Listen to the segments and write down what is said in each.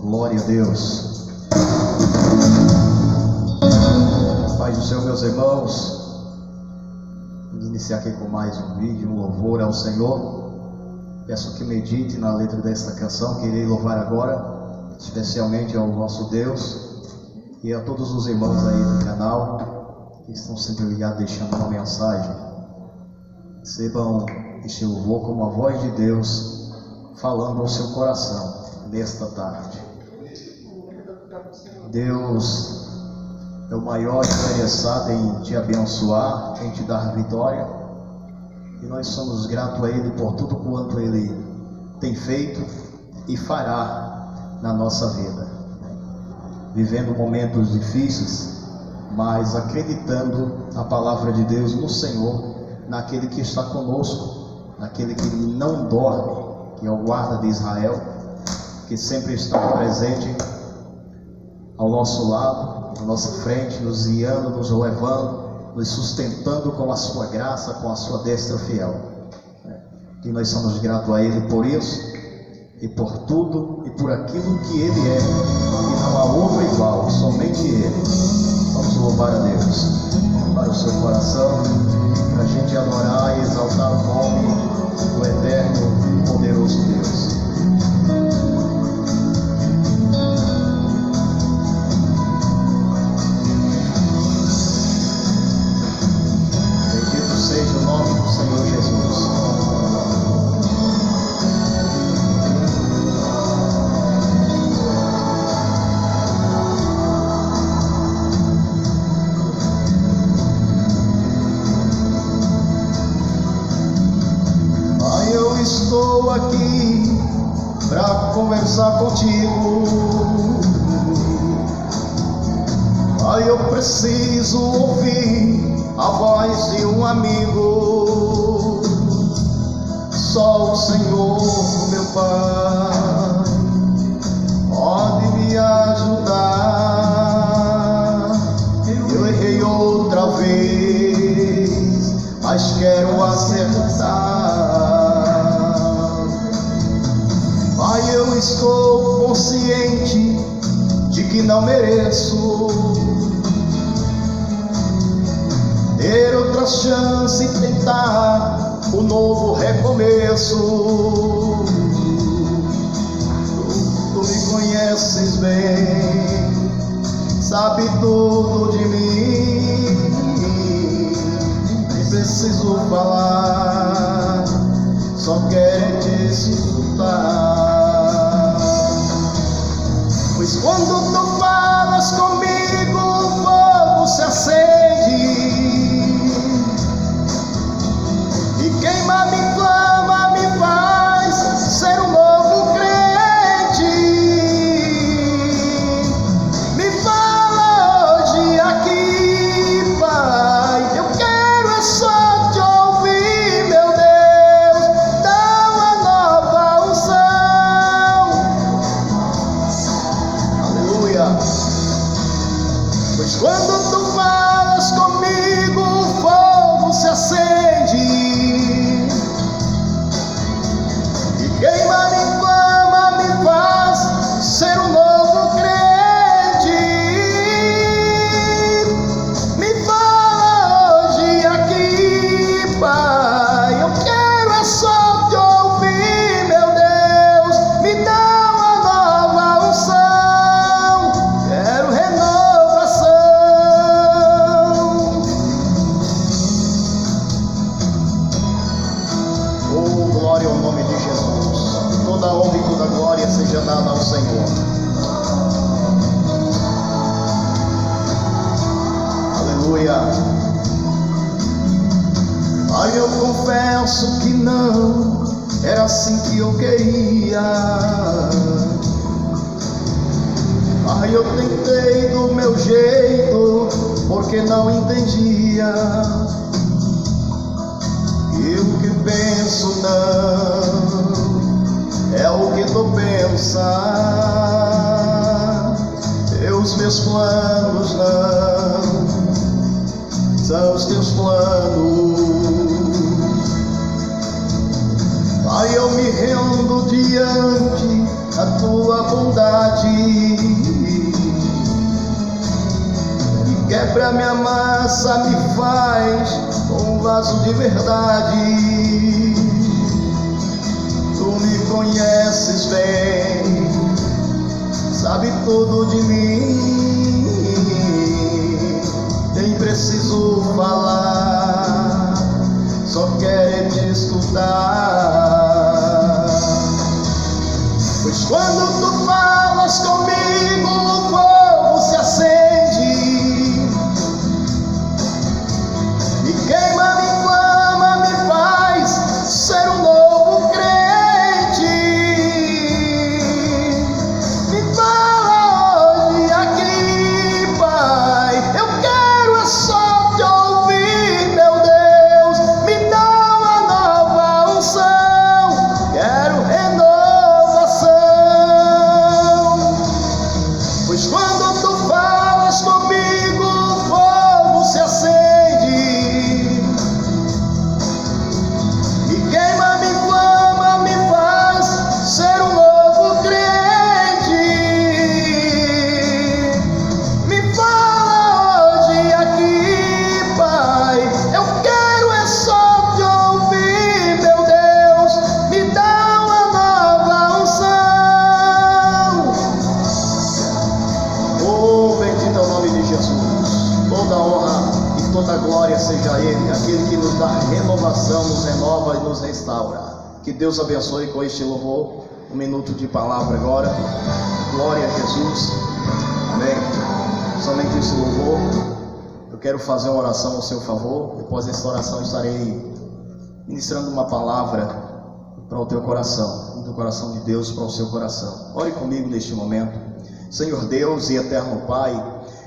Glória a Deus. Paz do Senhor, meus irmãos. Vamos iniciar aqui com mais um vídeo, um louvor ao Senhor. Peço que medite na letra desta canção que irei louvar agora, especialmente ao nosso Deus e a todos os irmãos aí do canal que estão sempre ligados deixando uma mensagem. Recebam este louvor como a voz de Deus falando ao seu coração nesta tarde. Deus é o maior interessado em te abençoar, em te dar vitória, e nós somos gratos a Ele por tudo quanto Ele tem feito e fará na nossa vida, vivendo momentos difíceis, mas acreditando na palavra de Deus, no Senhor, naquele que está conosco, naquele que não dorme, que é o guarda de Israel, que sempre está presente ao nosso lado, à nossa frente, nos guiando, nos levando, nos sustentando com a sua graça, com a sua destra fiel. E nós somos gratos a Ele por isso, e por tudo, e por aquilo que Ele é, e não há outro igual, somente Ele. Vamos louvar a Deus, para o seu coração, para a gente adorar e exaltar o nome do eterno e poderoso Deus. Seja o nome do Senhor Jesus. Pai, eu estou aqui para conversar contigo. Pai, eu preciso ouvir a voz de um amigo. Só o Senhor, meu Pai, pode me ajudar. Eu errei outra vez, mas quero acertar. Pai, eu estou consciente de que não mereço ter outra chance e tentar um novo recomeço. Tu me conheces bem, sabe tudo de mim, nem preciso falar, só quero te escutar. Pois quando tu falas comigo, o fogo se acende, queima, me inflama, me faz ser um novo crente. Me fala hoje aqui, Pai, eu quero é só te ouvir, meu Deus. Dá uma nova unção. Aleluia. Pois quando tu falas comigo, o fogo se acende, queima, me inflama, me faz ser um novo crente. Me fala hoje aqui, Pai, eu quero é só te ouvir, meu Deus. Me dá uma nova unção, quero renovação. Oh, glória ao nome de Jesus. Toda honra e toda glória seja dada ao Senhor. Aleluia. Pai, eu confesso que não era assim que eu queria. Pai, eu tentei do meu jeito, porque não entendia. E o que penso não é o que tu pensa. E os meus planos não são os teus planos. Pai, eu me rendo diante da tua bondade. quebra minha massa, me faz um vaso de verdade. Tu me conheces bem, sabe tudo de mim. Nem preciso falar, só quero te escutar. Pois quando tu falas comigo, o fogo se acende, me queima, me inflama, me faz ser um novo crente. Me fala hoje aqui, Pai, eu quero é só te ouvir, meu Deus. Me dá uma nova unção, quero renovação. Pois quando tu falas comigo, o fogo se acende, me queima, me inflama, me faz ser um novo crente. Me fala hoje aqui, Pai, eu quero é só te ouvir, meu Deus. Me dá uma nova unção. Oh, bendito é o nome de Jesus. Toda honra e toda glória seja a Ele, aquele que nos dá renovação, nos renova e nos restaura. Que Deus abençoe com este louvor. Um minuto de palavra agora. Glória a Jesus. Amém. Somente esse louvor. Eu quero fazer uma oração ao seu favor. Depois dessa oração estarei ministrando uma palavra para o teu coração, do coração de Deus para o seu coração. Ore comigo neste momento. Senhor Deus e eterno Pai,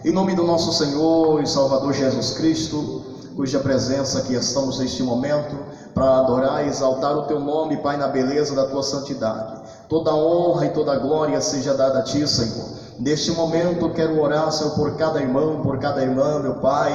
em nome do nosso Senhor e Salvador Jesus Cristo, cuja presença aqui estamos neste momento para adorar e exaltar o teu nome, Pai, na beleza da tua santidade. Toda honra e toda glória seja dada a ti, Senhor. Neste momento eu quero orar, Senhor, por cada irmão, por cada irmã, meu Pai,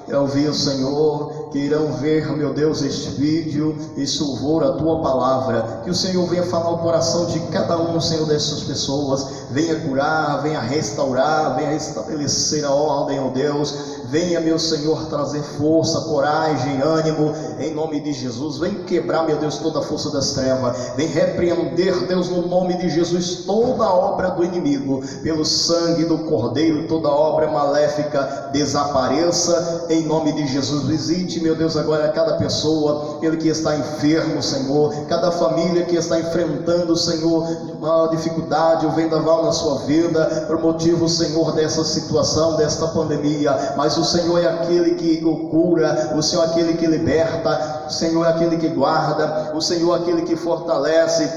irão ver, Senhor, que irão ver, meu Deus, este vídeo, este louvor, a tua palavra. Que o Senhor venha falar o coração de cada um, Senhor, dessas pessoas. Venha curar, venha restaurar, venha estabelecer a ordem, ó Deus. Venha, meu Senhor, trazer força, coragem, ânimo, em nome de Jesus. Vem quebrar, meu Deus, toda a força das trevas. Vem repreender, Deus, no nome de Jesus, toda a obra do inimigo. Pelo sangue do Cordeiro, toda obra maléfica desapareça, em nome de Jesus. Visite, meu Deus, agora cada pessoa, ele que está enfermo, Senhor, cada família que está enfrentando, Senhor, uma dificuldade, o vendaval na sua vida, por motivo, Senhor, dessa situação, desta pandemia. Mas o Senhor é aquele que o cura, o Senhor é aquele que liberta, o Senhor é aquele que guarda, o Senhor é aquele que fortalece,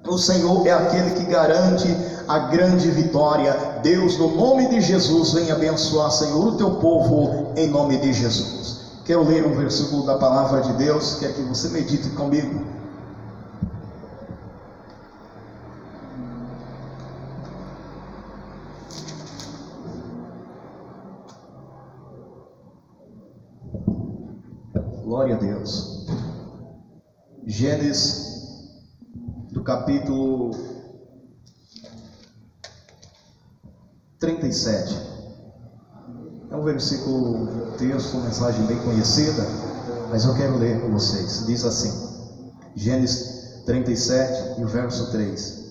o Senhor é aquele que garante a grande vitória. Deus, no nome de Jesus, vem abençoar, Senhor, o teu povo, em nome de Jesus. Quero ler um versículo da palavra de Deus, quero que você medite comigo. Glória a Deus. Gênesis, do capítulo 37. É um versículo, texto, mensagem bem conhecida, mas eu quero ler com vocês. Diz assim, Gênesis 37 e o verso 3.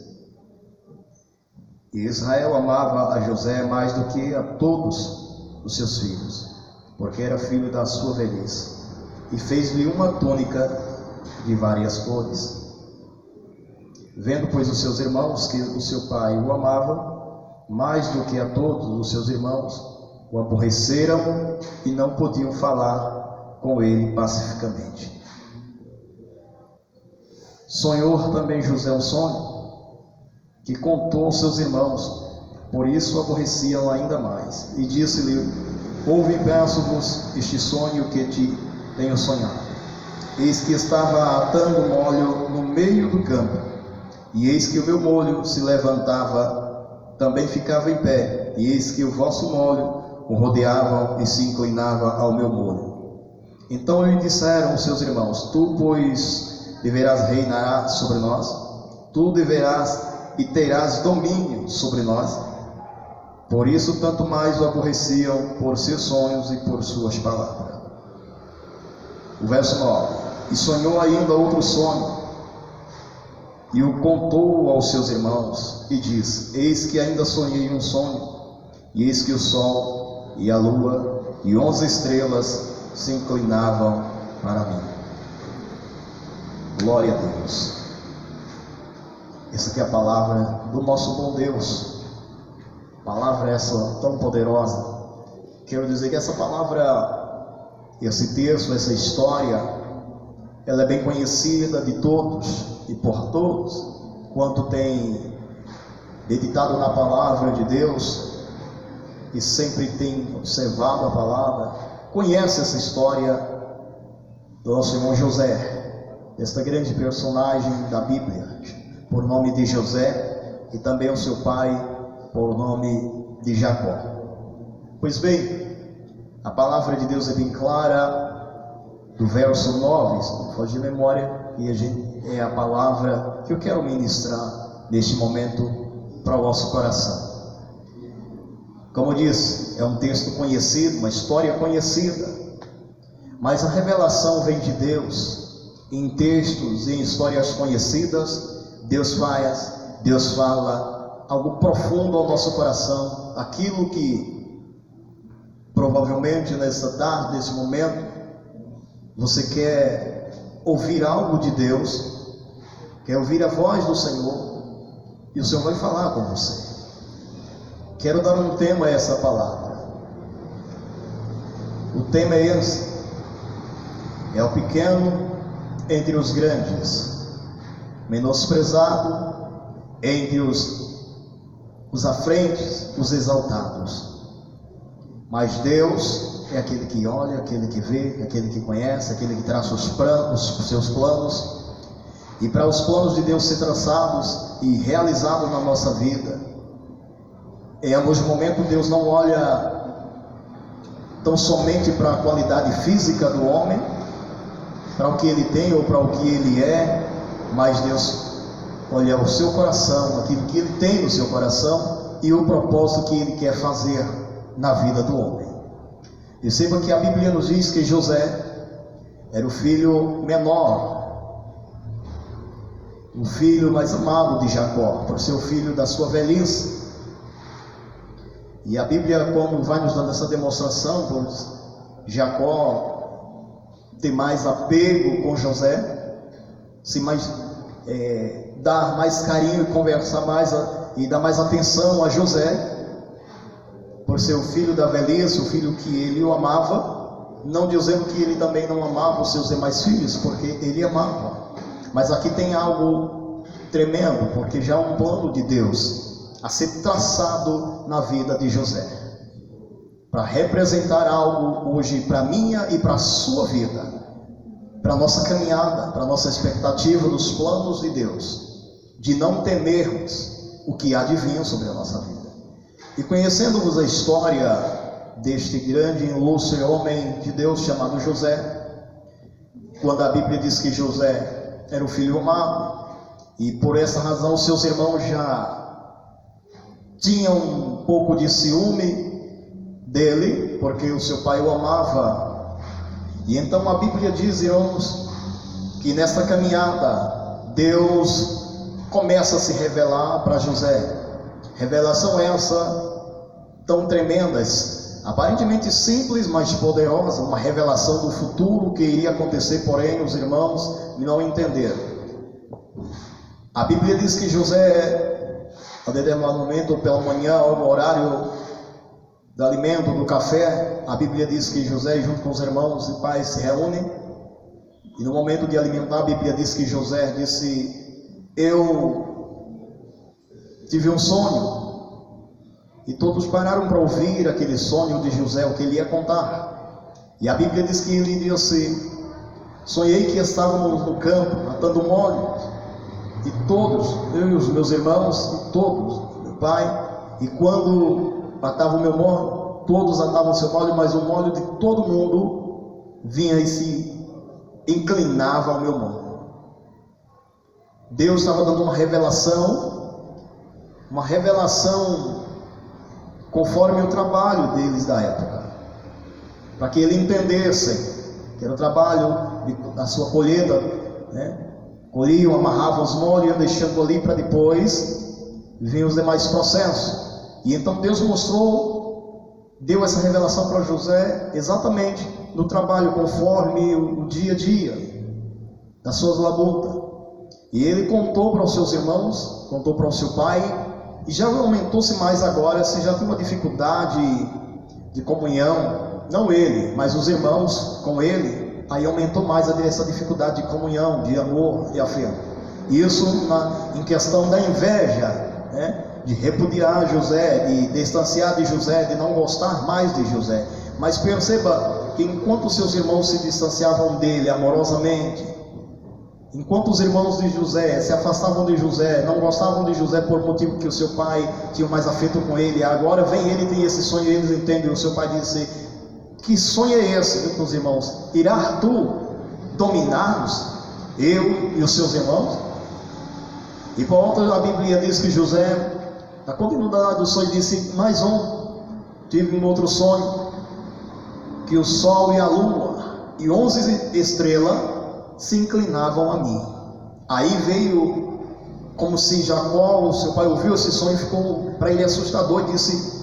E Israel amava a José mais do que a todos os seus filhos, porque era filho da sua velhice, e fez-lhe uma túnica de várias cores. Vendo, pois, os seus irmãos que o seu pai o amava mais do que a todos os seus irmãos, o aborreceram e não podiam falar com ele pacificamente. Sonhou também José um sonho, que contou aos seus irmãos, por isso o aborreciam ainda mais. E disse-lhe: ouve, peço-vos, este sonho que te tenho sonhado. Eis que estava atando molho no meio do campo, e eis que o meu molho se levantava, também ficava em pé, e eis que o vosso molho o rodeava e se inclinava ao meu molho. Então lhe disseram os seus irmãos: tu, pois, deverás reinar sobre nós, tu deverás e terás domínio sobre nós. Por isso tanto mais o aborreciam por seus sonhos e por suas palavras. O verso 9: E sonhou ainda outro sonho, e o contou aos seus irmãos, e diz: Eis que ainda sonhei um sonho, e eis que o sol e a lua e 11 estrelas se inclinavam para mim. Glória a Deus. Essa aqui é a palavra do nosso bom Deus. Palavra essa tão poderosa. Quero dizer que essa palavra, esse texto, essa história, ela é bem conhecida de todos e por todos, quanto tem meditado na palavra de Deus e sempre tem observado a palavra, conhece essa história do nosso irmão José, esta grande personagem da Bíblia, por nome de José, e também o seu pai, por nome de Jacó. Pois bem, a palavra de Deus é bem clara, do verso 9, se não for de memória, e é a palavra que eu quero ministrar neste momento para o vosso coração. Como eu disse, é um texto conhecido, uma história conhecida, mas a revelação vem de Deus. Em textos e em histórias conhecidas, Deus fala algo profundo ao nosso coração, aquilo que provavelmente nessa tarde, nesse momento, você quer ouvir algo de Deus, quer ouvir a voz do Senhor, e o Senhor vai falar com você. Quero dar um tema a essa palavra. O tema é esse: é o pequeno entre os grandes, menosprezado entre os à frente, os exaltados. Mas Deus é aquele que olha, aquele que vê, aquele que conhece, aquele que traça os seus planos. E para os planos de Deus ser traçados e realizados na nossa vida, em ambos momentos Deus não olha tão somente para a qualidade física do homem, para o que ele tem ou para o que ele é, mas Deus olha o seu coração, aquilo que ele tem no seu coração e o propósito que ele quer fazer na vida do homem. Perceba que a Bíblia nos diz que José era o filho menor, o filho mais amado de Jacó, por ser o filho da sua velhice. E a Bíblia, como vai nos dando essa demonstração, pois Jacó tem mais apego com José, dar mais carinho e conversar mais e dar mais atenção a José, por ser o filho da velhice, o filho que ele o amava, não dizendo que ele também não amava os seus demais filhos, porque ele amava. Mas aqui tem algo tremendo, porque já há um plano de Deus a ser traçado na vida de José, para representar algo hoje para a minha e para a sua vida, para a nossa caminhada, para a nossa expectativa dos planos de Deus, de não temermos o que há de vir sobre a nossa vida. E conhecendo-vos a história deste grande e ilustre homem de Deus chamado José, quando a Bíblia diz que José era o filho amado, e por essa razão seus irmãos já tinham um pouco de ciúme dele, porque o seu pai o amava. E então a Bíblia diz, irmãos, que nesta caminhada Deus começa a se revelar para José. Revelação essa tão tremenda, aparentemente simples, mas poderosa, uma revelação do futuro que iria acontecer, porém os irmãos não entenderam. A Bíblia diz que José, a determinado momento, pela manhã, no horário do alimento, do café, a Bíblia diz que José, junto com os irmãos e pais, se reúnem, e no momento de alimentar, a Bíblia diz que José disse: eu tive um sonho. E todos pararam para ouvir aquele sonho de José, o que ele ia contar. E a Bíblia diz que ele disse: sonhei que estávamos no campo, matando molhos, e todos, eu e os meus irmãos, e todos, meu pai, e quando matava o meu molho, todos atavam o seu molho, mas o molho de todo mundo vinha e se inclinava ao meu molho. Deus estava dando uma revelação conforme o trabalho deles da época, para que ele entendesse que era o trabalho da sua colheita, né? Colhiam, amarravam os molhos, iam deixando ali para depois vinham os demais processos. E então Deus deu essa revelação para José exatamente no trabalho, conforme o dia a dia das suas labutas. E ele contou para os seus irmãos, contou para o seu pai, e já aumentou-se mais agora, se já tinha uma dificuldade de comunhão, não ele, mas os irmãos com ele, aí aumentou mais essa dificuldade de comunhão, de amor e afeto. Isso em questão da inveja, né? De repudiar José, de distanciar de José, de não gostar mais de José. Mas perceba que enquanto seus irmãos se distanciavam dele amorosamente, enquanto os irmãos de José se afastavam de José, não gostavam de José por motivo que o seu pai tinha mais afeto com ele, agora vem ele e tem esse sonho, e eles entendem. O seu pai disse: que sonho é esse, meus irmãos? Irás tu dominar-nos, eu e os seus irmãos? E por outra, a Bíblia diz que José, na continuidade do sonho, disse mais tive um outro sonho, que o sol e a lua e 11 estrelas se inclinavam a mim. Aí veio, como se Jacó, o seu pai, ouviu esse sonho e ficou para ele assustador, e disse: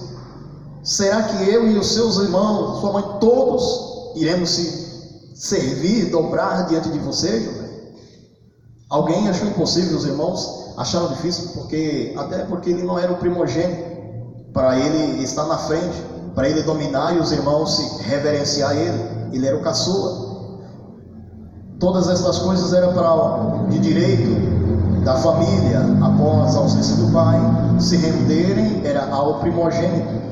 será que eu e os seus irmãos, sua mãe, todos iremos se servir, dobrar diante de você, José? Alguém achou impossível, os irmãos acharam difícil, até porque ele não era o primogênito, para ele estar na frente, para ele dominar e os irmãos se reverenciar ele era o caçula. Todas essas coisas eram de direito da família, após a ausência do pai, se renderem, era ao primogênito.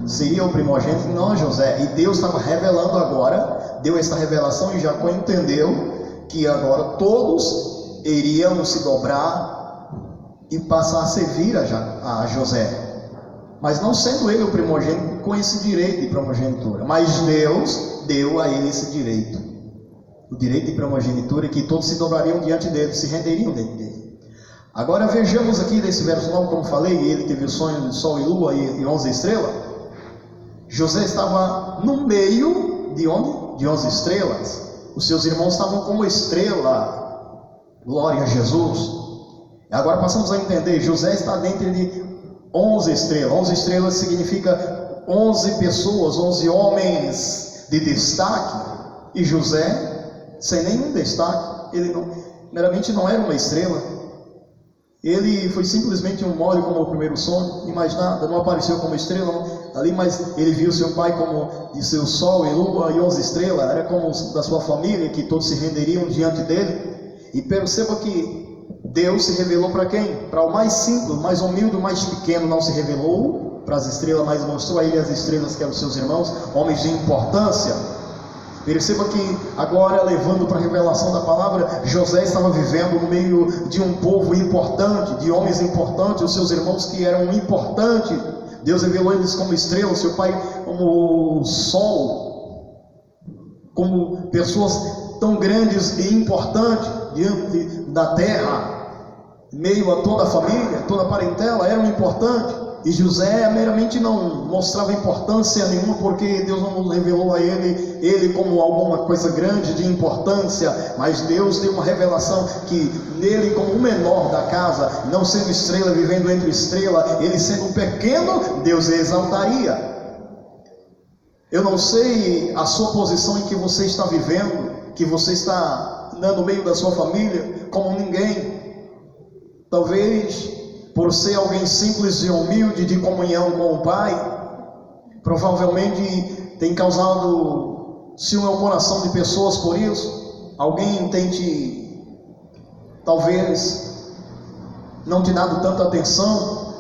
Seria o primogênito, não José. E Deus estava revelando agora, deu essa revelação, e Jacó entendeu que agora todos iriam se dobrar e passar a servir a José. Mas não sendo ele o primogênito com esse direito de primogenitura, mas Deus deu a ele esse direito, o direito de primogenitura, e que todos se dobrariam diante dele, se renderiam diante dele. Agora vejamos aqui nesse verso 9, como falei, ele teve o sonho de sol e lua e 11 estrelas. José estava no meio de onde? De 11 estrelas. Os seus irmãos estavam como estrela. Glória a Jesus. Agora passamos a entender, José está dentro de 11 estrelas. 11 estrelas significa 11 pessoas, 11 homens de destaque. E José, sem nenhum destaque, ele meramente não era uma estrela. Ele foi simplesmente um molho como o primeiro sonho, e mais nada, não apareceu como estrela ali, mas ele viu seu pai como de seu sol e lua e 11 estrelas, era como da sua família, que todos se renderiam diante dele. E perceba que Deus se revelou para quem? Para o mais simples, o mais humilde, o mais pequeno. Não se revelou para as estrelas, mas mostrou a ele as estrelas que eram seus irmãos, homens de importância. Perceba que agora, levando para a revelação da palavra, José estava vivendo no meio de um povo importante, de homens importantes, os seus irmãos que eram importantes. Deus revelou eles como estrelas, seu pai como o sol, como pessoas tão grandes e importantes diante da terra, meio a toda a família, toda a parentela, eram importantes. E José meramente não mostrava importância nenhuma, porque Deus não revelou a ele como alguma coisa grande de importância, mas Deus deu uma revelação que nele, como o menor da casa, não sendo estrela, vivendo entre estrela, ele sendo um pequeno, Deus exaltaria. Eu não sei a sua posição em que você está vivendo, que você está no meio da sua família, como ninguém. Talvez por ser alguém simples e humilde, de comunhão com o Pai, provavelmente tem causado ciúme ao coração de pessoas por isso. Alguém tem talvez não te dado tanta atenção,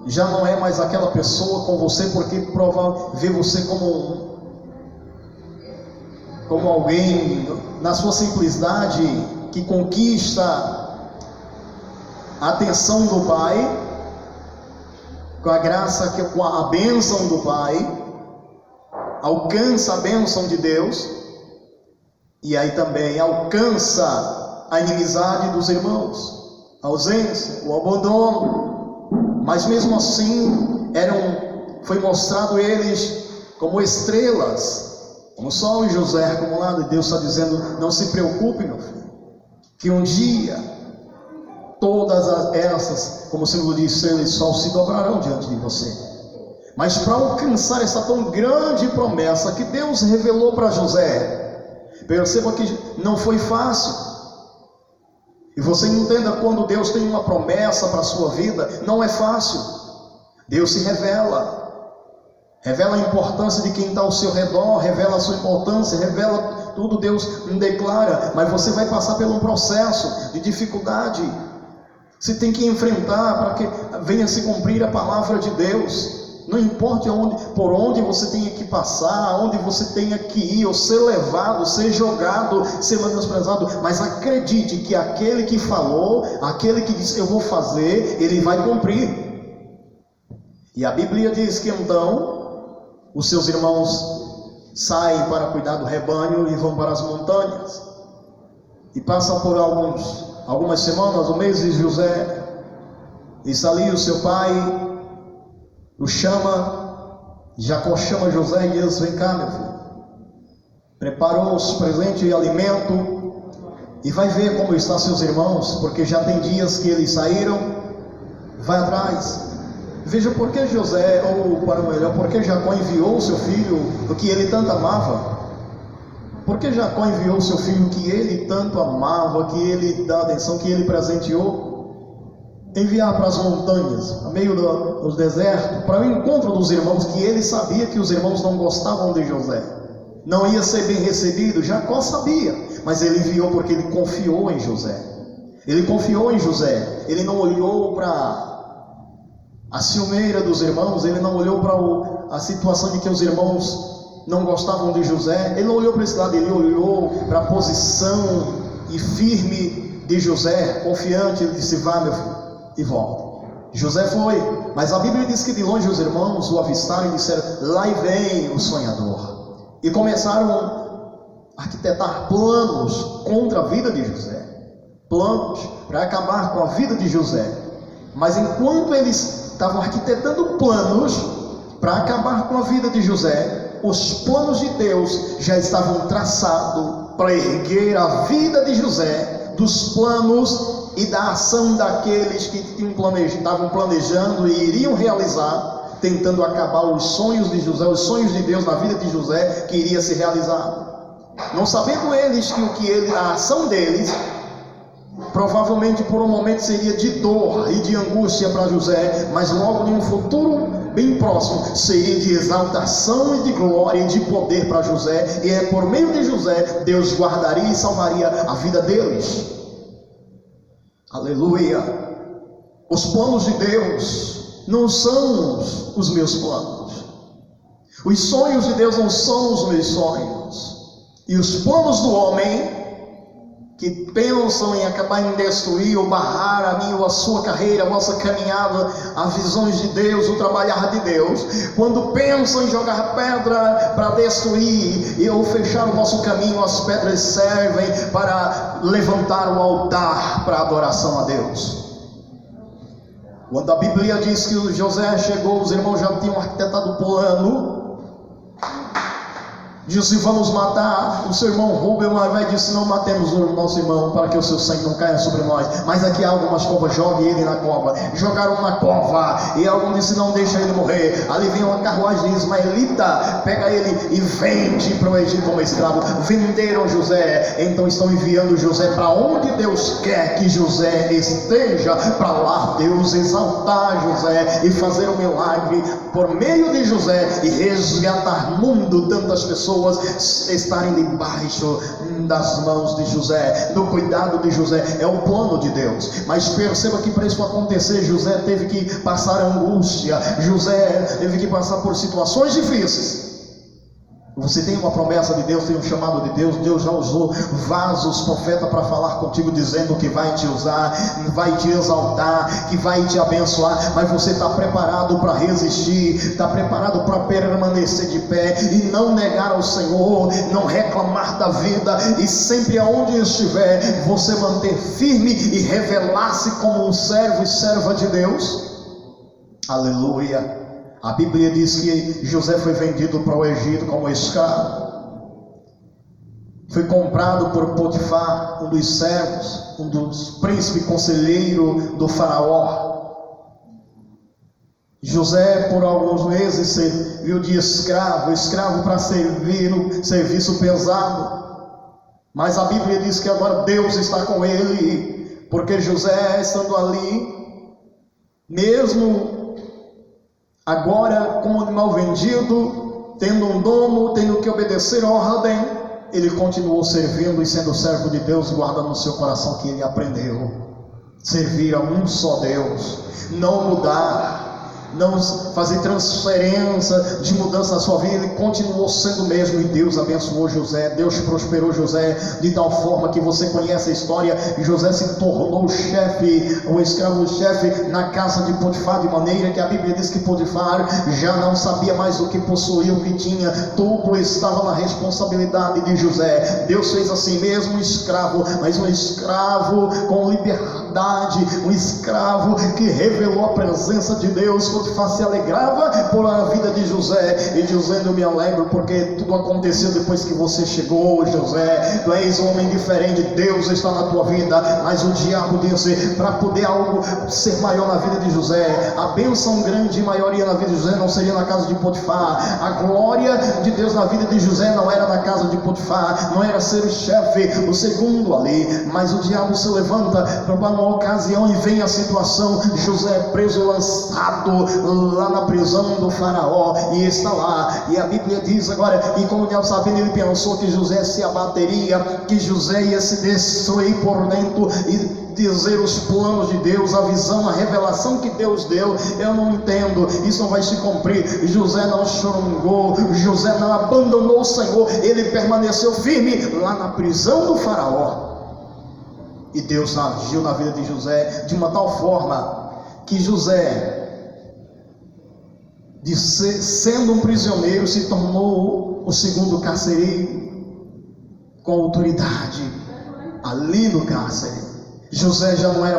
já não é mais aquela pessoa com você, porque vê você como alguém na sua simplicidade que conquista a atenção do Pai, com a graça, com a bênção do Pai, alcança a bênção de Deus, e aí também alcança a inimizade dos irmãos, a ausência, o abandono. Mas mesmo assim eram foi mostrado eles como estrelas, como sol e José como lado. E Deus está dizendo: não se preocupe, meu filho, que um dia todas essas, como o símbolo de estrela e sol, se dobrarão diante de você. Mas para alcançar essa tão grande promessa que Deus revelou para José, perceba que não foi fácil. E você entenda, quando Deus tem uma promessa para a sua vida, não é fácil. Deus se revela a importância de quem está ao seu redor, revela a sua importância, revela tudo, Deus declara. Mas você vai passar por um processo de dificuldade. Você tem que enfrentar para que venha se cumprir a palavra de Deus. Não importa por onde você tenha que passar, onde você tenha que ir, ou ser levado, ser jogado, ser menosprezado, mas acredite que aquele que falou, aquele que disse eu vou fazer, ele vai cumprir. E a Bíblia diz que então os seus irmãos saem para cuidar do rebanho e vão para as montanhas, e passam por algumas semanas, meses. José está ali, o seu pai o chama, Jacó chama José e diz: vem cá, meu filho, preparou os presentes e alimento, e vai ver como estão seus irmãos, porque já tem dias que eles saíram. Vai atrás, veja por que José, ou para o melhor, por que Jacó enviou o seu filho, o que ele tanto amava. Por que Jacó enviou o seu filho que ele tanto amava, que ele dá atenção, que ele presenteou? Enviar para as montanhas, no meio do deserto, para o encontro dos irmãos, que ele sabia que os irmãos não gostavam de José, não ia ser bem recebido. Jacó sabia, mas ele enviou porque ele confiou em José. Ele confiou em José. Ele não olhou para a ciumeira dos irmãos, ele não olhou para a situação de que os irmãos não gostavam de José, ele não olhou para esse lado, ele olhou para a posição e firme de José, confiante. Ele disse: vá, meu filho, e volta. José foi, mas a Bíblia diz que de longe os irmãos o avistaram e disseram: lá vem o sonhador. E começaram a arquitetar planos contra a vida de José, planos para acabar com a vida de José. Mas enquanto eles estavam arquitetando planos para acabar com a vida de José, os planos de Deus já estavam traçados para erguer a vida de José dos planos e da ação daqueles que estavam planejando e iriam realizar, tentando acabar os sonhos de José, os sonhos de Deus na vida de José, que iria se realizar. Não sabendo eles que a ação deles provavelmente por um momento seria de dor e de angústia para José, mas logo em um futuro bem próximo seria de exaltação e de glória e de poder para José. E é por meio de José Deus guardaria e salvaria a vida deles. Aleluia. Os planos de Deus não são os meus planos. Os sonhos de Deus não são os meus sonhos. E os planos do homem, que pensam em acabar em destruir ou barrar a minha ou a sua carreira, a nossa caminhada, as visões de Deus, o trabalhar de Deus, quando pensam em jogar pedra para destruir ou fechar o nosso caminho, as pedras servem para levantar o altar para adoração a Deus. Quando a Bíblia diz que José chegou, os irmãos já tinham arquitetado o plano. Disse: vamos matar o seu irmão Rubem. Mas vai disse: não matemos o nosso irmão, para que o seu sangue não caia sobre nós. Mas aqui há algumas covas, jogue ele na cova. Jogaram na cova, e algum disse: não deixa ele morrer. Ali vem uma carruagem ismaelita, pega ele e vende para o Egito como escravo. Venderam José. Então estão enviando José para onde Deus quer que José esteja, para lá Deus exaltar José e fazer um milagre por meio de José e resgatar no mundo tantas pessoas estarem debaixo das mãos de José, do cuidado de José. É o plano de Deus. Mas perceba que para isso acontecer, José teve que passar angústia, José teve que passar por situações difíceis. Você tem uma promessa de Deus, tem um chamado de Deus. Deus já usou vasos, profeta, para falar contigo, dizendo que vai te usar, vai te exaltar, que vai te abençoar. Mas você está preparado para resistir, está preparado para permanecer de pé e não negar ao Senhor, não reclamar da vida, e sempre aonde estiver, você manter firme e revelar-se como um servo e serva de Deus. Aleluia. A Bíblia diz que José foi vendido para o Egito como escravo. Foi comprado por Potifar, um dos servos, um dos príncipes conselheiros do faraó. José por alguns meses serviu de escravo para servir no serviço pesado. Mas a Bíblia diz que agora Deus está com ele, porque José, estando ali, mesmo agora como animal vendido, tendo um dono, tendo que obedecer a ordem, ele continuou servindo e sendo servo de Deus, guardando no seu coração que ele aprendeu: servir a um só Deus, não mudar, não fazer transferência de mudança na sua vida. Ele continuou sendo o mesmo, e Deus abençoou José. Deus prosperou José de tal forma que você conhece a história. José se tornou o chefe, o escravo-chefe na casa de Potifar, de maneira que a Bíblia diz que Potifar já não sabia mais o que possuía, o que tinha, tudo estava na responsabilidade de José. Deus fez assim mesmo, um escravo, mas um escravo com liberdade, um escravo que revelou a presença de Deus. Potifar se alegrava por a vida de José, e José, não me alegro porque tudo aconteceu depois que você chegou, José. Tu és um homem diferente, Deus está na tua vida. Mas o diabo disse, para poder algo ser maior na vida de José, a bênção grande e maior na vida de José não seria na casa de Potifar. A glória de Deus na vida de José não era na casa de Potifar, não era ser o chefe, o segundo ali. Mas o diabo se levanta para uma ocasião e vem a situação: José é preso, lançado lá na prisão do faraó, e está lá. E a Bíblia diz agora, e como o diabo sabendo, ele pensou que José se abateria, que José ia se destruir por dentro e dizer os planos de Deus, a visão, a revelação que Deus deu: eu não entendo, isso não vai se cumprir. José não chorongou, José não abandonou o Senhor, ele permaneceu firme lá na prisão do faraó. E Deus agiu na vida de José de uma tal forma que José, sendo um prisioneiro, se tornou o segundo carcereiro com autoridade ali no cárcere. José já não era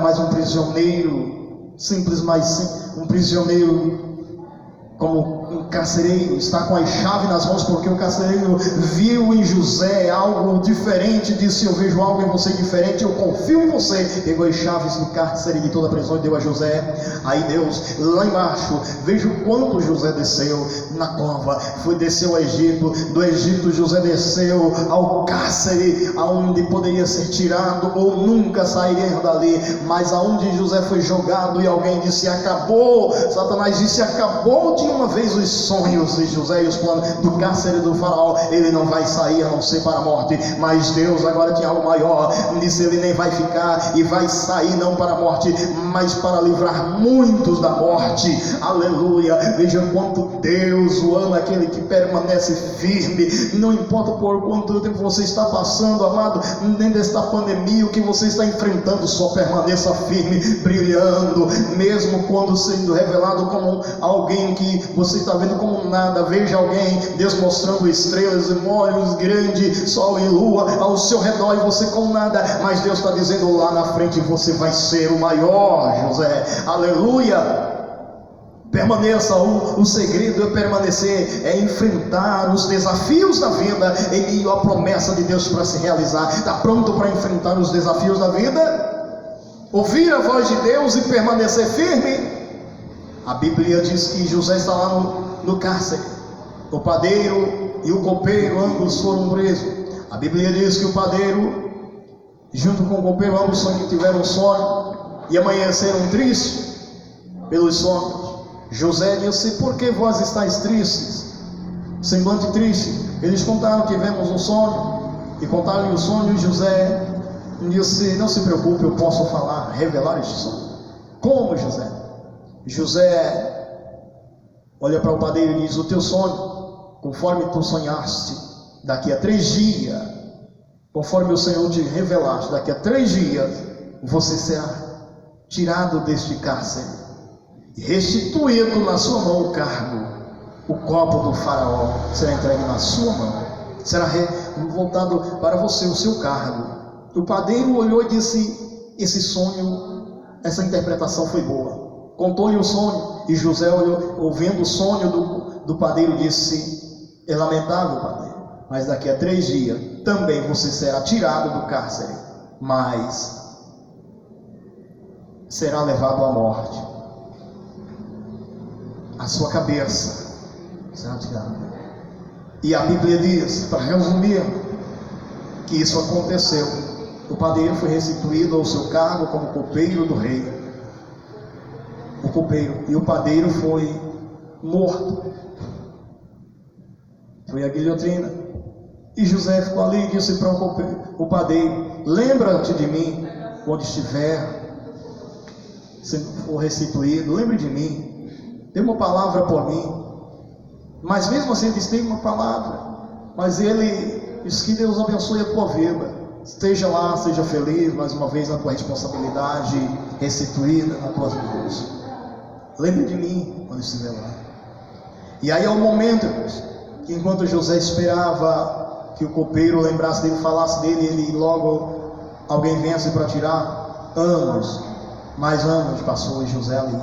mais um prisioneiro simples, mas um prisioneiro como um carcereiro, está com as chaves nas mãos, porque o carcereiro viu em José algo diferente, disse: eu vejo algo em você diferente, eu confio em você. Pegou as chaves do cárcere de toda a prisão e deu a José. Aí Deus, lá embaixo, veja o quanto José desceu na cova, desceu ao Egito, do Egito José desceu ao cárcere, aonde poderia ser tirado ou nunca sairia dali. Mas aonde José foi jogado, e alguém disse: acabou. Satanás disse: acabou de uma vez os sonhos de José e os planos do cárcere do faraó, ele não vai sair a não ser para a morte. Mas Deus agora tinha algo maior, disse: ele nem vai ficar, e vai sair não para a morte, mas para livrar muitos da morte. Aleluia. Veja quanto Deus o ama, aquele que permanece firme. Não importa por quanto tempo você está passando, amado, nem desta pandemia, o que você está enfrentando, só permaneça firme, brilhando, mesmo quando sendo revelado como alguém que você está vendo como nada. Veja alguém, Deus mostrando estrelas e molhos grandes, sol e lua ao seu redor, e você com nada. Mas Deus está dizendo: lá na frente você vai ser o maior, José. Aleluia. Permaneça. O segredo é permanecer, é enfrentar os desafios da vida em meio à promessa de Deus para se realizar. Está pronto para enfrentar os desafios da vida? Ouvir a voz de Deus e permanecer firme? A Bíblia diz que José está lá no cárcere. O padeiro e o copeiro, ambos foram presos. A Bíblia diz que o padeiro, junto com o copeiro, ambos tiveram sono e amanheceram tristes pelos sonhos. José disse: por que vós estáis tristes? Semblante triste. Eles contaram: tivemos um sonho. E contaram-lhe o sonho, e José disse: não se preocupe, eu posso falar, revelar este sonho. Como, José? José olha para o padeiro e diz: o teu sonho, conforme tu sonhaste, daqui a 3 dias, conforme o Senhor te revelaste, daqui a 3 dias você será tirado deste cárcere, restituído na sua mão o cargo, o copo do faraó será entregue na sua mão, será voltado para você o seu cargo. O padeiro olhou e disse: esse sonho, essa interpretação foi boa. Contou-lhe o sonho, E José, ouvindo o sonho do padeiro, disse: é lamentável, padeiro, mas daqui a 3 dias também você será tirado do cárcere, mas será levado à morte. A sua cabeça será tirada. E a Bíblia diz, para resumir, que isso aconteceu. O padeiro foi restituído ao seu cargo como copeiro do rei. O copeiro. E o padeiro foi morto. Foi a guilhotina. E José ficou ali e disse para o padeiro: lembra-te de mim quando estiver sendo for restituído. Lembre de mim. Dê uma palavra por mim. Mas mesmo assim ele disse: tem uma palavra. Mas ele disse: que Deus abençoe a tua vida. Esteja lá, seja feliz mais uma vez na tua responsabilidade restituída nas tuas mãos. Lembre de mim quando estiver lá. E aí é o momento, que enquanto José esperava que o copeiro lembrasse dele, falasse dele, ele logo alguém vença para tirar. Mais anos passou e José ali.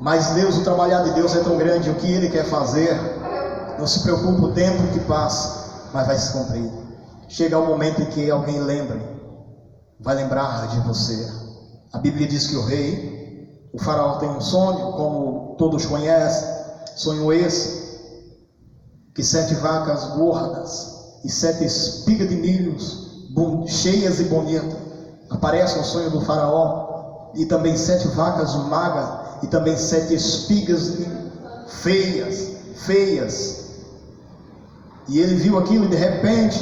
Mas Deus, o trabalhar de Deus é tão grande, o que Ele quer fazer, não se preocupe o tempo que passa, mas vai se cumprir. Chega o momento em que alguém vai lembrar de você. A Bíblia diz que o faraó tem um sonho, como todos conhecem. Sonho esse, que 7 vacas gordas e 7 espigas de milhos cheias e bonitas aparecem no sonho do faraó, e também 7 vacas magras e também 7 espigas feias. E ele viu aquilo e de repente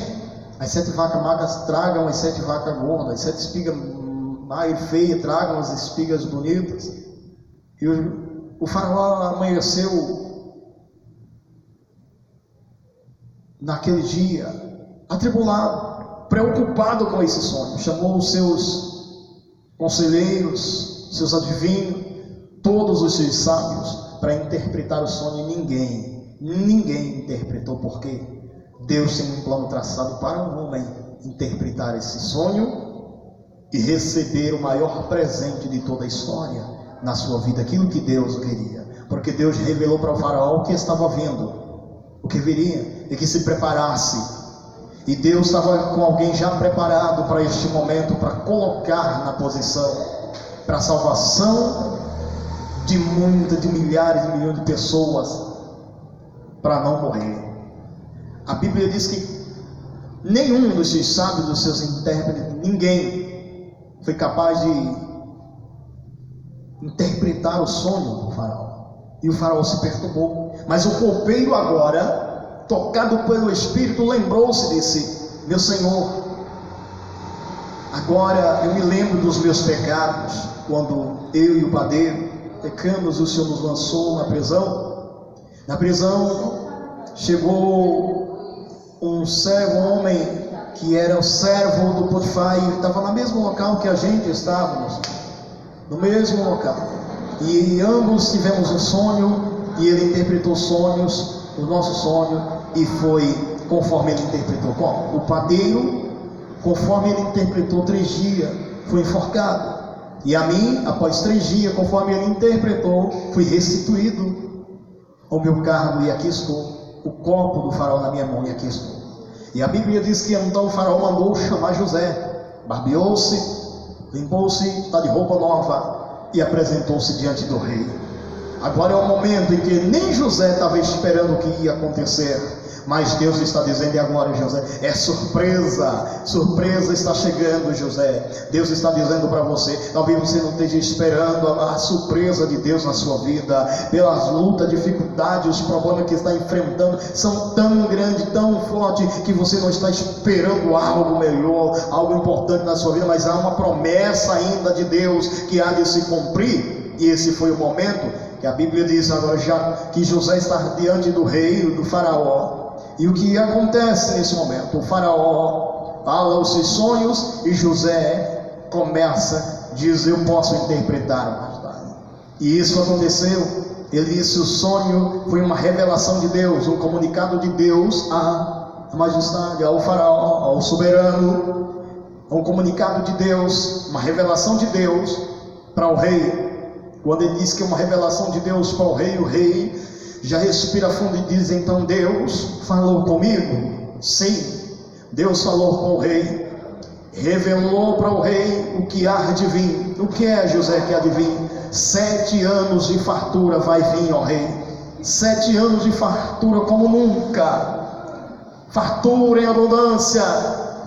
as 7 vacas magras tragam as 7 vacas gordas, as 7 espigas magras e feias tragam as espigas bonitas. E o faraó amanheceu naquele dia atribulado, preocupado com esse sonho. Chamou os seus conselheiros, seus adivinhos, todos os seus sábios para interpretar o sonho. E ninguém interpretou, porque Deus tem um plano traçado para um homem interpretar esse sonho e receber o maior presente de toda a história na sua vida, aquilo que Deus queria, porque Deus revelou para o faraó o que estava vindo, o que viria, e que se preparasse. E Deus estava com alguém já preparado para este momento, para colocar na posição, para a salvação de milhares de milhões de pessoas, para não morrer. A Bíblia diz que nenhum dos seus sábios, dos seus intérpretes, ninguém foi capaz de interpretar o sonho do faraó. E o faraó se perturbou. Mas o copeiro agora, tocado pelo Espírito, lembrou-se desse: meu Senhor, agora eu me lembro dos meus pecados, quando eu e o padeiro pecamos, o Senhor nos lançou na prisão. Na prisão chegou um homem que era o servo do Potifar, e estava no mesmo local que a gente estávamos, no mesmo local, e ambos tivemos um sonho, e ele interpretou sonhos, o nosso sonho, e foi conforme ele interpretou. O padeiro, conforme ele interpretou, 3 dias foi enforcado, e a mim, após 3 dias, conforme ele interpretou, fui restituído ao meu cargo, e aqui estou, o copo do faraó na minha mão, e aqui estou. E a Bíblia diz que então o faraó mandou chamar José, barbeou-se, limpou-se, está de roupa nova, e apresentou-se diante do rei. Agora é o momento em que nem José estava esperando o que ia acontecer, mas Deus está dizendo: e agora, José? É surpresa está chegando, José. Deus está dizendo para você, talvez você não esteja esperando a surpresa de Deus na sua vida, pelas lutas, dificuldades, os problemas que está enfrentando são tão grandes, tão fortes, que você não está esperando algo melhor, algo importante na sua vida, mas há uma promessa ainda de Deus que há de se cumprir. E esse foi o momento que a Bíblia diz agora, já que José está diante do rei, do faraó. E o que acontece nesse momento? O faraó fala os seus sonhos e José começa, diz: eu posso interpretar mais tarde. E isso aconteceu. Ele disse: o sonho foi uma revelação de Deus, um comunicado de Deus à majestade, ao faraó, ao soberano, um comunicado de Deus, uma revelação de Deus para o rei. Quando ele diz que é uma revelação de Deus para o rei já respira fundo e diz: então Deus falou comigo? Sim, Deus falou com o rei, revelou para o rei o que há de vir. O que é, José, que há de vir? 7 anos de fartura vai vir, ó rei. 7 anos de fartura como nunca, fartura em abundância.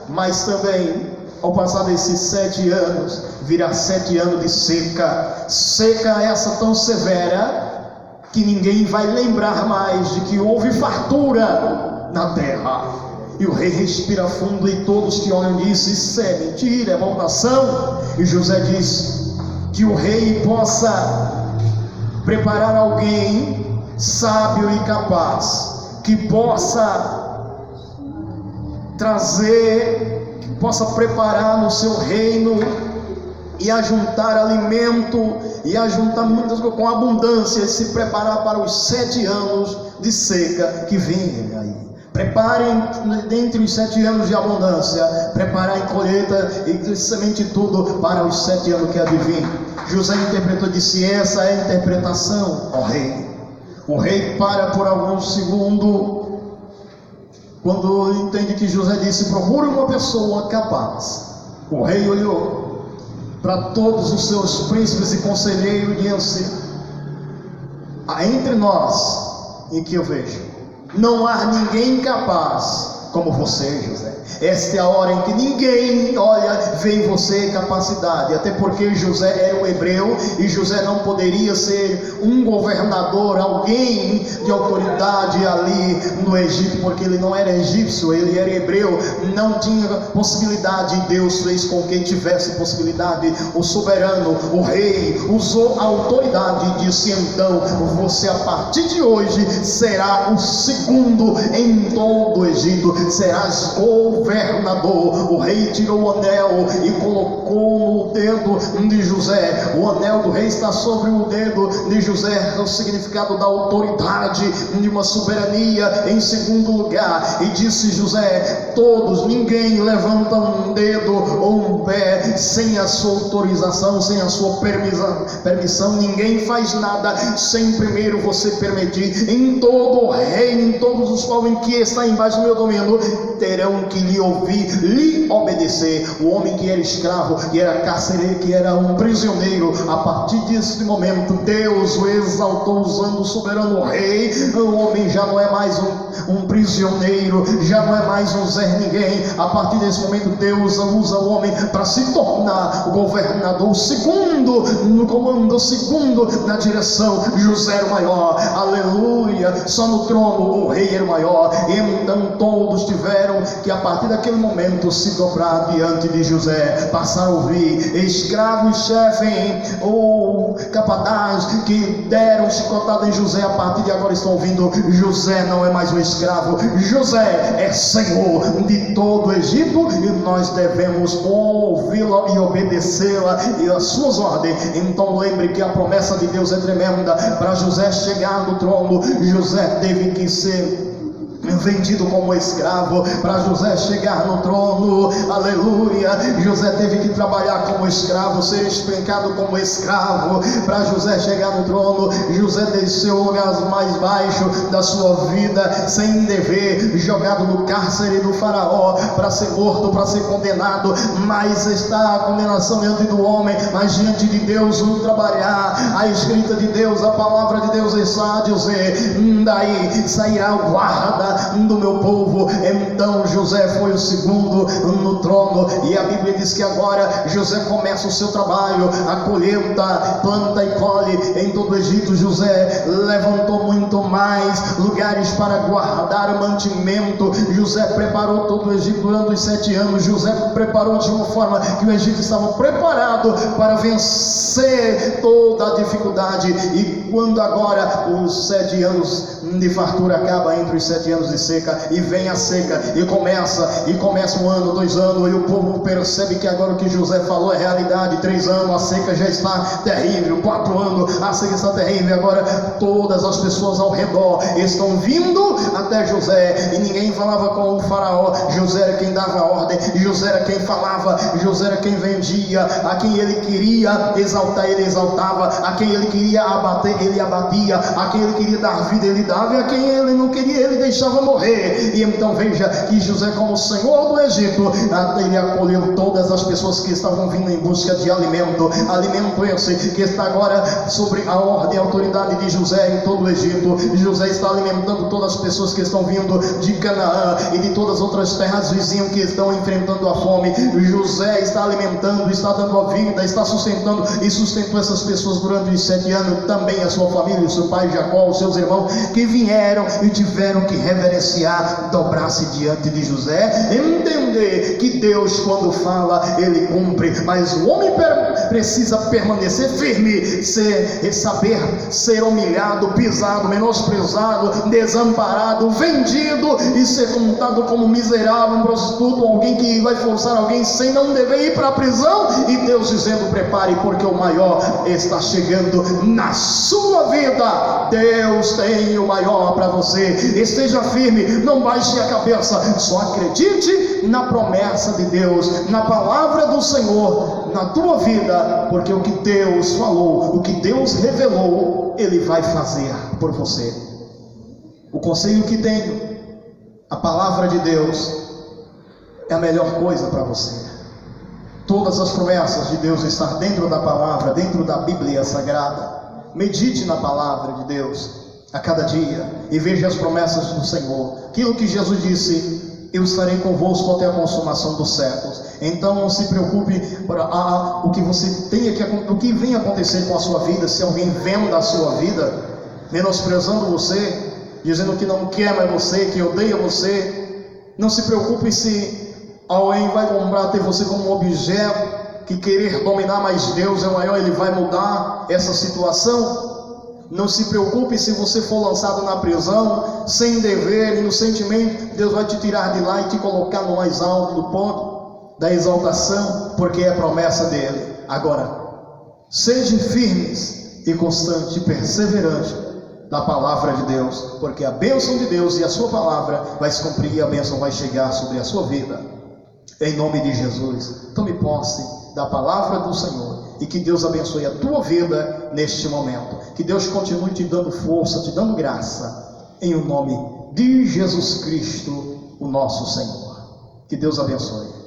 Mas também, ao passar desses 7 anos, virá 7 anos de seca. Seca essa tão severa que ninguém vai lembrar mais de que houve fartura na terra. E o rei respira fundo, e todos que olham dizem: isso é mentira, é maldição. E José diz que o rei possa preparar alguém sábio e capaz, que possa trazer, que possa preparar no seu reino e ajuntar alimento, e ajuntar muitas coisas com abundância, e se preparar para os 7 anos de seca que vem aí. Preparem dentre os 7 anos de abundância, preparar em colheita e semente tudo para os 7 anos que há de vir. José interpretou e disse: essa é a interpretação, ó rei. O rei para por alguns segundos, quando entende que José disse: procure uma pessoa capaz. O rei olhou para todos os seus príncipes e conselheiros e disse: entre nós, em que eu vejo, não há ninguém capaz como você, José. Esta é a hora em que ninguém vê em você capacidade, até porque José era um hebreu, e José não poderia ser um governador, alguém de autoridade ali no Egito, porque ele não era egípcio, ele era hebreu, não tinha possibilidade. Deus fez com que tivesse possibilidade. O soberano, o rei, usou a autoridade e disse: então você a partir de hoje será o segundo em todo o Egito, serás governador. O rei tirou o anel e colocou no dedo de José. O anel do rei está sobre o dedo de José, o significado da autoridade, de uma soberania. Em segundo lugar, e disse José: ninguém levanta um dedo ou um pé sem a sua autorização, sem a sua permissão. Ninguém faz nada sem primeiro você permitir. Em todo o reino, em todos os povos em que está embaixo do meu domínio, terão que lhe ouvir, lhe obedecer. O homem que era escravo, que era carcereiro, que era um prisioneiro, a partir desse momento Deus o exaltou, usando o soberano rei. O homem já não é mais um prisioneiro, já não é mais um Zé Ninguém. A partir desse momento Deus usa o homem para se tornar o governador, o segundo no comando, o segundo na direção. José era o maior, aleluia. Só no trono o rei era o maior. Então todos tiveram que, a partir daquele momento, se dobrar diante de José, passar a ouvir. Escravos, chefe ou capataz que deram chicotada em José, a partir de agora estão ouvindo: José não é mais um escravo, José é senhor de todo o Egito, e nós devemos ouvi-la e obedecê-la e as suas ordens. Então lembre que a promessa de Deus é tremenda. Para José chegar no trono, José teve que ser vendido como escravo. Para José chegar no trono, aleluia, José teve que trabalhar como escravo, ser espancado como escravo. Para José chegar no trono, José desceu o lugar mais baixo da sua vida, sem dever, jogado no cárcere do faraó, para ser morto, para ser condenado. Mas está a condenação diante do homem, mas diante de Deus o trabalhar. A escrita de Deus, a palavra de Deus está a dizer: daí sairá o guarda do meu povo. Então José foi o segundo no trono, e a Bíblia diz que agora José começa o seu trabalho, a colheita, planta e colhe em todo o Egito. José levantou muito mais lugares para guardar mantimento. José preparou todo o Egito durante os 7 anos. José preparou de uma forma que o Egito estava preparado para vencer toda a dificuldade. E quando agora os 7 anos de fartura acaba, entre os 7 anos anos de seca, e vem a seca, e começa 1 ano, 2 anos, e o povo percebe que agora o que José falou é realidade. 3 anos, a seca já está terrível. 4 anos, a seca está terrível. Agora todas as pessoas ao redor estão vindo até José, e ninguém falava com o faraó. José era quem dava ordem, José era quem falava, José era quem vendia. A quem ele queria exaltar, ele exaltava. A quem ele queria abater, ele abatia. A quem ele queria dar vida, ele dava. E a quem ele não queria, ele deixava morrer. E então veja que José, como senhor do Egito, ele acolheu todas as pessoas que estavam vindo em busca de alimento esse que está agora sobre a ordem e a autoridade de José em todo o Egito. José está alimentando todas as pessoas que estão vindo de Canaã e de todas as outras terras vizinhas que estão enfrentando a fome. José está alimentando, está dando a vida, está sustentando, e sustentou essas pessoas durante os 7 anos. Também a sua família, o seu pai Jacó, os seus irmãos que vieram e tiveram que reverenciar, dobrar-se diante de José, entender que Deus, quando fala, ele cumpre. Mas o homem precisa permanecer firme, saber ser humilhado, pisado, menosprezado, desamparado, vendido e ser contado como miserável, um prostituto, alguém que vai forçar alguém sem não dever ir para a prisão. E Deus dizendo: prepare, porque o maior está chegando na sua vida. Deus tem o maior para você. Esteja firme, não baixe a cabeça, só acredite na promessa de Deus, na palavra do Senhor na tua vida, porque o que Deus falou, o que Deus revelou, Ele vai fazer por você. O conselho que tenho, a palavra de Deus é a melhor coisa para você. Todas as promessas de Deus estão dentro da palavra, dentro da Bíblia Sagrada. Medite na palavra de Deus a cada dia e veja as promessas do Senhor. Aquilo que Jesus disse: eu estarei convosco até a consumação dos séculos. Então não se preocupe para o que você o que vem acontecer com a sua vida. Se alguém venda a sua vida, menosprezando você, dizendo que não quer mais você, que odeia você, não se preocupe se alguém vai comprar, ter você como um objeto, que querer dominar, mas Deus é maior, Ele vai mudar essa situação. Não se preocupe se você for lançado na prisão, sem dever e no sentimento. Deus vai te tirar de lá e te colocar no mais alto do ponto da exaltação, porque é promessa dele. Agora, sejam firmes e constantes e perseverantes da palavra de Deus, porque a bênção de Deus e a sua palavra vai se cumprir, e a bênção vai chegar sobre a sua vida. Em nome de Jesus, tome posse da palavra do Senhor, e que Deus abençoe a tua vida neste momento. Que Deus continue te dando força, te dando graça, em o nome de Jesus Cristo, o nosso Senhor. Que Deus abençoe.